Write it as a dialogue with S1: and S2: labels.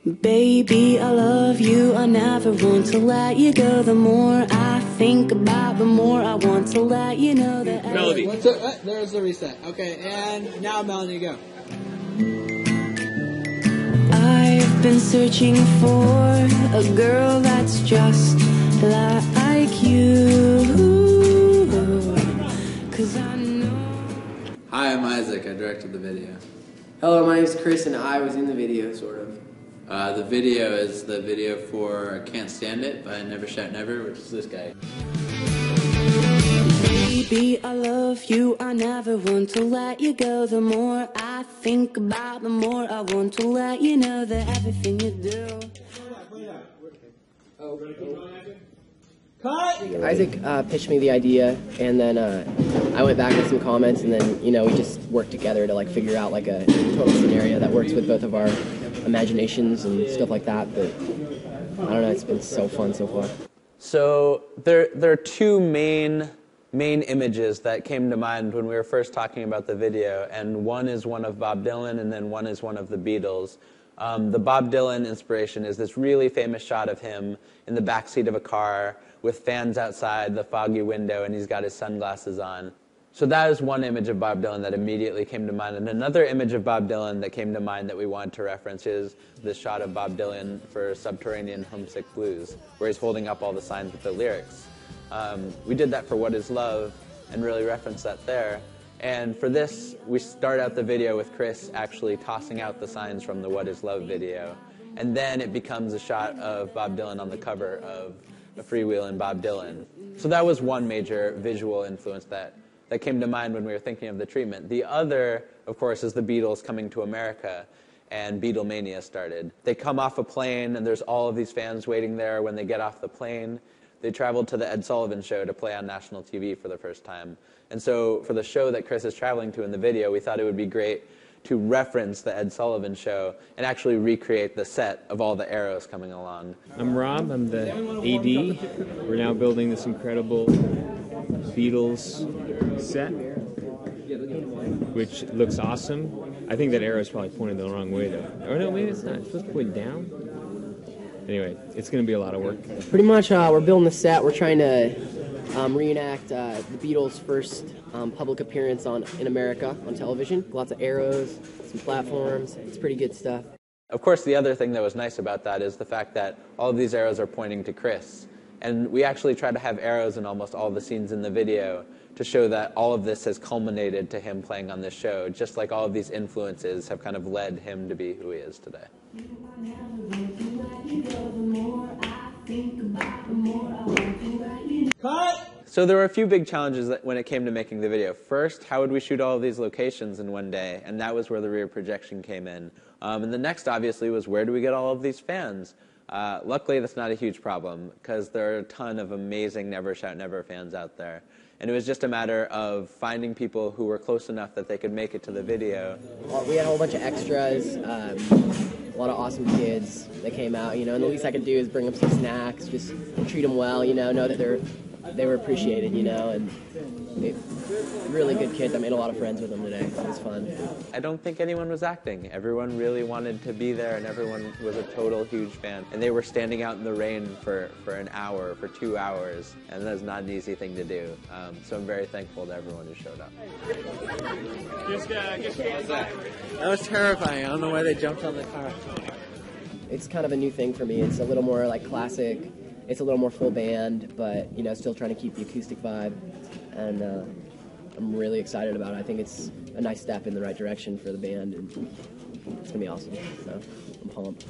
S1: Baby, I love you, I never want to let you go. The more I think about, the more I want to let you know that.
S2: Melody. There's the reset. Okay, and now Melody, go.
S1: I've been searching for a girl that's just like you. 'Cause I know.
S3: Hi, I'm Isaac. I directed the video.
S4: Hello, my name is Chris, and I was in the video, sort of.
S3: The video is the video for Can't Stand It by Never Shout Never, which is this guy.
S1: Baby, I love you, I never want to let you go. The more I think about, the more I want to let you know that everything you do.
S4: Isaac pitched me the idea, and then I went back with some comments, and then, you know, we just worked together to, like, figure out, like, a total scenario that works with both of our imaginations and stuff like that. But I don't know, it's been so fun so far.
S5: So there are two main images that came to mind when we were first talking about the video, and one is one of Bob Dylan, and then one is one of the Beatles. The Bob Dylan inspiration is this really famous shot of him in the backseat of a car with fans outside the foggy window, and he's got his sunglasses on. So that is one image of Bob Dylan that immediately came to mind. And another image of Bob Dylan that came to mind that we wanted to reference is this shot of Bob Dylan for Subterranean Homesick Blues, where he's holding up all the signs with the lyrics. We did that for What Is Love and really referenced that there. And for this, we start out the video with Chris actually tossing out the signs from the What Is Love video. And then it becomes a shot of Bob Dylan on the cover of A Freewheelin' Bob Dylan. So that was one major visual influence that came to mind when we were thinking of the treatment. The other, of course, is the Beatles coming to America, and Beatlemania started. They come off a plane, and there's all of these fans waiting there when they get off the plane. They traveled to the Ed Sullivan Show to play on national TV for the first time. And so for the show that Chris is traveling to in the video, we thought it would be great to reference the Ed Sullivan Show and actually recreate the set of all the arrows coming along.
S6: I'm Rob, I'm the AD. We're now building this incredible Beatles set, which looks awesome. I think that arrow's probably pointed the wrong way though. Or no, maybe it's not. It's supposed to point down. Anyway, it's going to be a lot of work.
S4: Pretty much, we're building the set. We're trying to reenact the Beatles' first public appearance in America on television. Lots of arrows, some platforms. It's pretty good stuff.
S5: Of course, the other thing that was nice about that is the fact that all of these arrows are pointing to Chris. And we actually try to have arrows in almost all the scenes in the video to show that all of this has culminated to him playing on this show, just like all of these influences have kind of led him to be who he is today.
S2: Cut!
S5: So there were a few big challenges when it came to making the video. First, how would we shoot all of these locations in one day? And that was where the rear projection came in. And the next, obviously, was where do we get all of these fans? Luckily, that's not a huge problem, because there are a ton of amazing Never Shout Never fans out there. And it was just a matter of finding people who were close enough that they could make it to the video.
S4: We had a whole bunch of extras, a lot of awesome kids that came out, you know, and the least I could do is bring them some snacks, just treat them well, you know that they were appreciated, you know, and really good kids. I made a lot of friends with them today. It was fun.
S5: I don't think anyone was acting. Everyone really wanted to be there, and everyone was a total huge fan. And they were standing out in the rain for an hour, for 2 hours, and that's not an easy thing to do. So I'm very thankful to everyone who showed up.
S3: That was terrifying. I don't know why they jumped on the car.
S4: It's kind of a new thing for me. It's a little more like classic. It's a little more full band, but, you know, still trying to keep the acoustic vibe. And I'm really excited about it. I think it's a nice step in the right direction for the band, and it's going to be awesome. So I'm pumped.